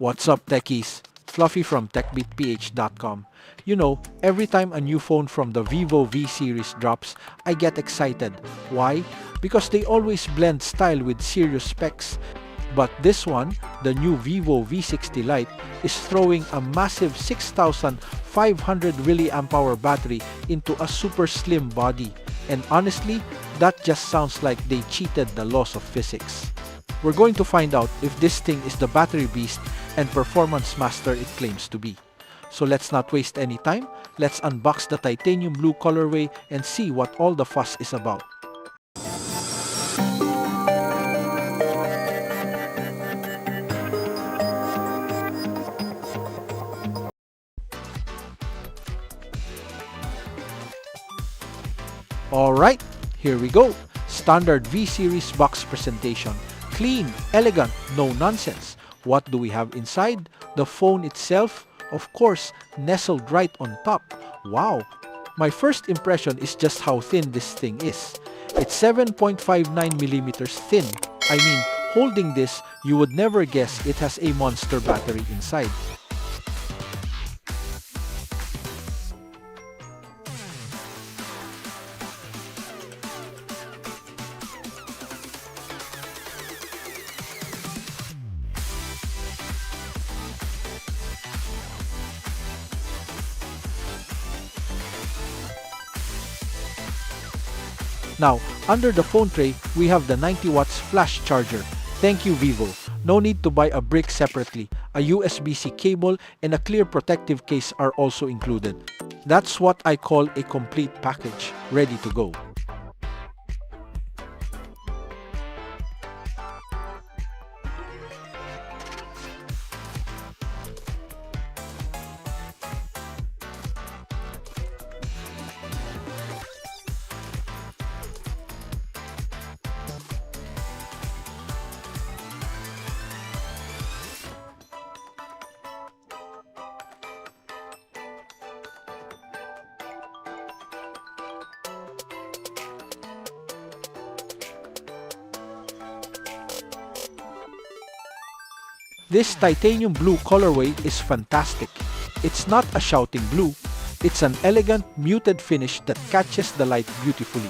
What's up, techies? Fluffy from techbeatph.com. You know, every time a new phone from the Vivo V series drops, I get excited. Why? Because they always blend style with serious specs. But this one, the new Vivo V60 Lite, is throwing a massive 6,500 mAh battery into a super slim body. And honestly, that just sounds like they cheated the laws of physics. We're going to find out if this thing is the battery beast and performance master it claims to be. So let's not waste any time, let's unbox the titanium blue colorway and see what all the fuss is about. Alright, here we go. Standard V-Series box presentation. Clean, elegant, no nonsense. What do we have inside? The phone itself, of course, nestled right on top. Wow! My first impression is just how thin this thing is. It's 7.59mm thin. I mean, holding this, you would never guess it has a monster battery inside. Now, under the phone tray, we have the 90 watts flash charger. Thank you, Vivo. No need to buy a brick separately. A USB-C cable and a clear protective case are also included. That's what I call a complete package, ready to go. This titanium blue colorway is fantastic. It's not a shouting blue, it's an elegant muted finish that catches the light beautifully.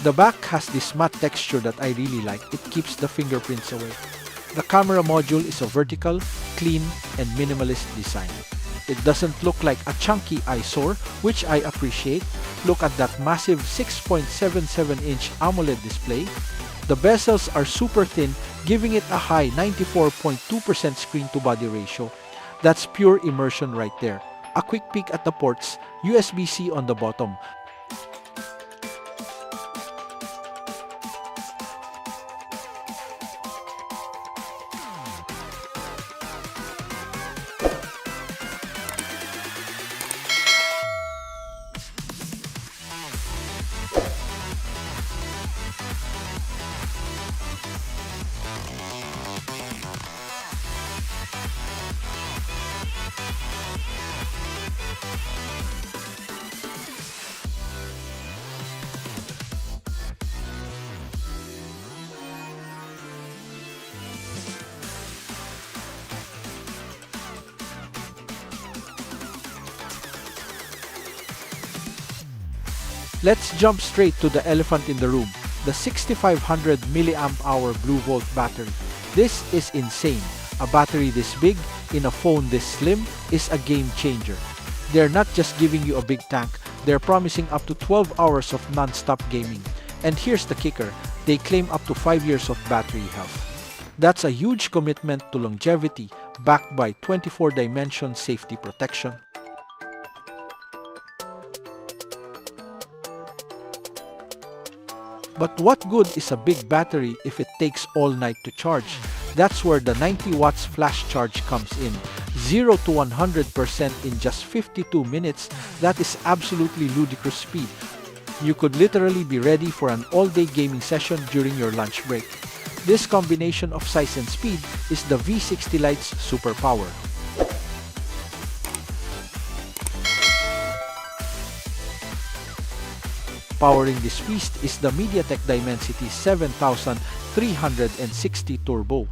The back has this matte texture that I really like. It keeps the fingerprints away. The camera module is a vertical, clean, and minimalist design. It doesn't look like a chunky eyesore, which I appreciate. Look at that massive 6.77-inch AMOLED display. The bezels are super thin, giving it a high 94.2% screen-to-body ratio. That's pure immersion right there. A quick peek at the ports, USB-C on the bottom. Let's jump straight to the elephant in the room, the 6500 mAh BlueVolt battery. This is insane. A battery this big in a phone this slim is a game changer. They're not just giving you a big tank, they're promising up to 12 hours of non-stop gaming. And here's the kicker, they claim up to 5 years of battery health. That's a huge commitment to longevity, backed by 24-dimension safety protection. But what good is a big battery if it takes all night to charge? That's where the 90 watts flash charge comes in. 0 to 100% in just 52 minutes. That is absolutely ludicrous speed. You could literally be ready for an all-day gaming session during your lunch break. This combination of size and speed is the V60 Lite's superpower. Powering this beast is the MediaTek Dimensity 7360 Turbo.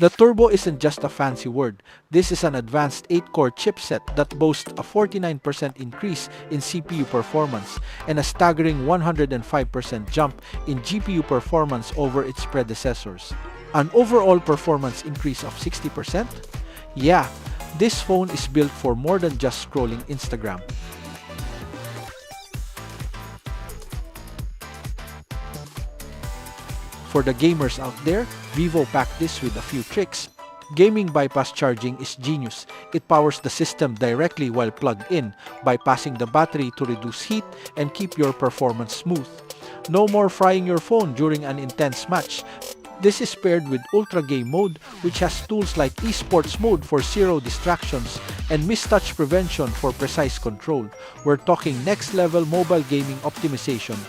The turbo isn't just a fancy word. This is an advanced 8-core chipset that boasts a 49% increase in CPU performance and a staggering 105% jump in GPU performance over its predecessors. An overall performance increase of 60%? Yeah, this phone is built for more than just scrolling Instagram. For the gamers out there, Vivo packed this with a few tricks. Gaming bypass charging is genius. It powers the system directly while plugged in, bypassing the battery to reduce heat and keep your performance smooth. No more frying your phone during an intense match. This is paired with Ultra Game mode, which has tools like esports mode for zero distractions and mistouch prevention for precise control. We're talking next level mobile gaming optimization.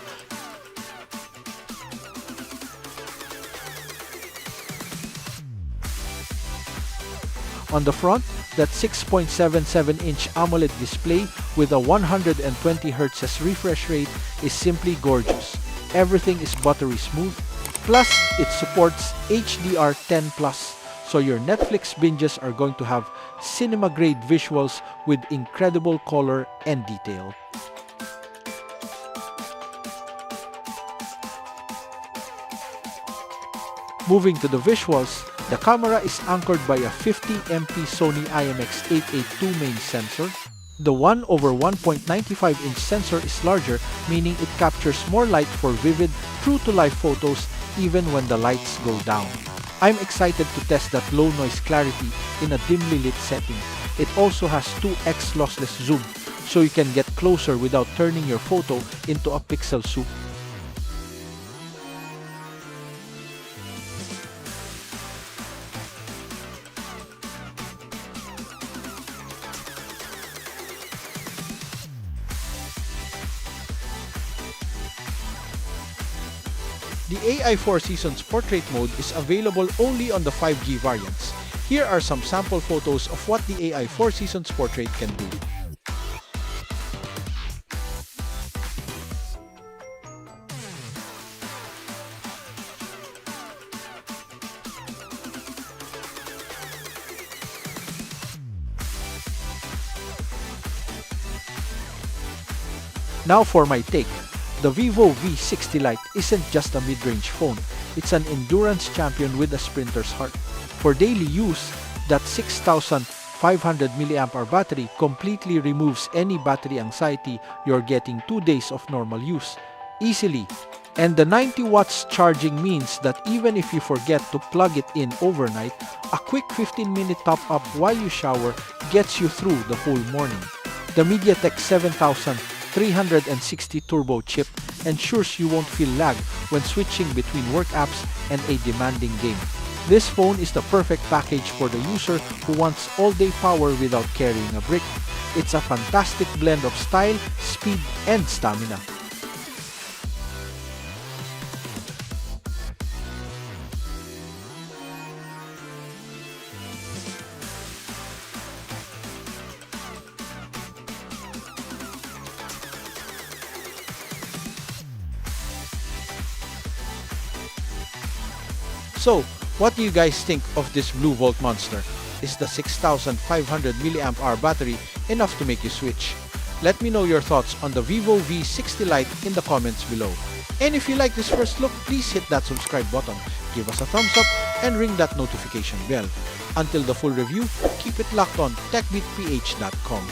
On the front, that 6.77-inch AMOLED display with a 120Hz refresh rate is simply gorgeous. Everything is buttery smooth. Plus, it supports HDR10+, so your Netflix binges are going to have cinema-grade visuals with incredible color and detail. Moving to the visuals, the camera is anchored by a 50MP Sony IMX882 main sensor. The 1/1.95-inch sensor is larger, meaning it captures more light for vivid, true-to-life photos even when the lights go down. I'm excited to test that low noise clarity in a dimly lit setting. It also has 2x lossless zoom, so you can get closer without turning your photo into a pixel soup. The AI 4 Seasons Portrait Mode is available only on the 5G variants. Here are some sample photos of what the AI 4 Seasons Portrait can do. Now for my take. The Vivo V60 Lite isn't just a mid-range phone, it's an endurance champion with a sprinter's heart. For daily use, that 6,500 mAh battery completely removes any battery anxiety. You're getting 2 days of normal use, easily. And the 90 watts charging means that even if you forget to plug it in overnight, a quick 15-minute top-up while you shower gets you through the whole morning. The MediaTek 7360 Turbo chip ensures you won't feel lag when switching between work apps and a demanding game. This phone is the perfect package for the user who wants all-day power without carrying a brick. It's a fantastic blend of style, speed, and stamina. So, what do you guys think of this BlueVolt monster? Is the 6,500 mAh battery enough to make you switch? Let me know your thoughts on the Vivo V60 Lite in the comments below. And if you like this first look, please hit that subscribe button, give us a thumbs up, and ring that notification bell. Until the full review, keep it locked on techbeatph.com.